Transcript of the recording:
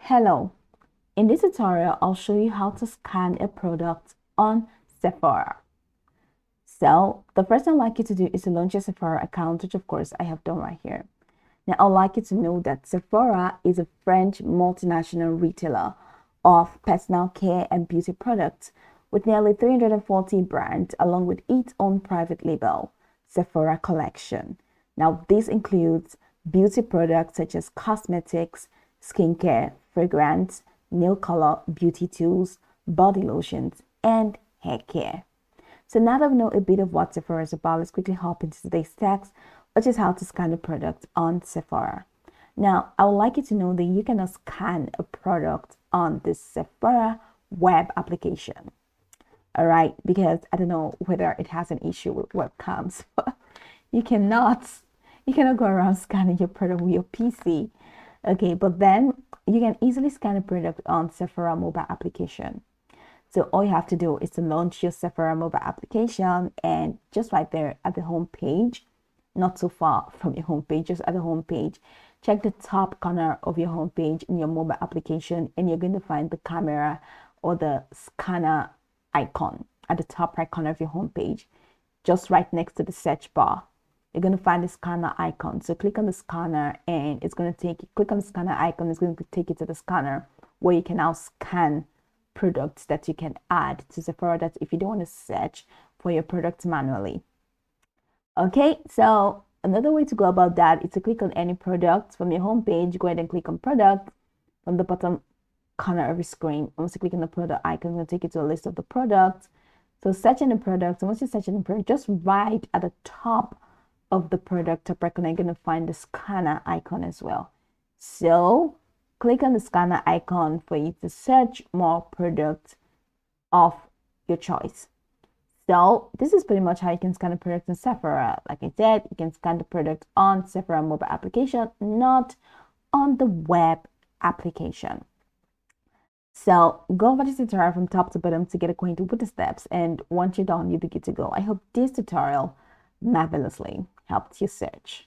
Hello, in this tutorial, I'll show you how to scan a product on Sephora. So the first thing I'd like you to do is to launch your Sephora account, which of course I have done right here. Now I'd like you to know that Sephora is a French multinational retailer of personal care and beauty products with nearly 340 brands along with its own private label, Sephora Collection. Now this includes beauty products such as cosmetics, skincare, fragrance, nail color, beauty tools, body lotions, and hair care. So now that we know a bit of what Sephora is about, let's quickly hop into today's text, which is how to scan a product on Sephora. Now, I would like you to know that you cannot scan a product on this Sephora web application. All right, because I don't know whether it has an issue with webcams, but you cannot go around scanning your product with your PC. Okay, but then you can easily scan a product on Sephora mobile application. So all you have to do is to launch your Sephora mobile application, and just right there at the home page, not so far from your home page, just at the home page, check the top corner of your home page in your mobile application, and you're going to find the camera or the scanner icon at the top right corner of your home page, just right next to the search bar. You're going to find the scanner icon. So click on the scanner, and it's going to take you, click on the scanner icon, it's going to take you to the scanner where you can now scan products that you can add to Sephora, that if you don't want to search for your products manually. Okay, so another way to go about that is to click on any product from your home page. Go ahead and click on product from the bottom corner of your screen. Once you click on the product icon, it's going to take you to a list of the products. So searching the products, and once you're searching the product, just right at the top of the product top right corner, you're going to find the scanner icon as well. So click on the scanner icon for you to search more products of your choice. So this is pretty much how you can scan a product in Sephora. Like I said, you can scan the product on Sephora mobile application, not on the web application. So go over this tutorial from top to bottom to get acquainted with the steps, and once you're done, you'll be good to go. I hope this tutorial marvelously helped you search.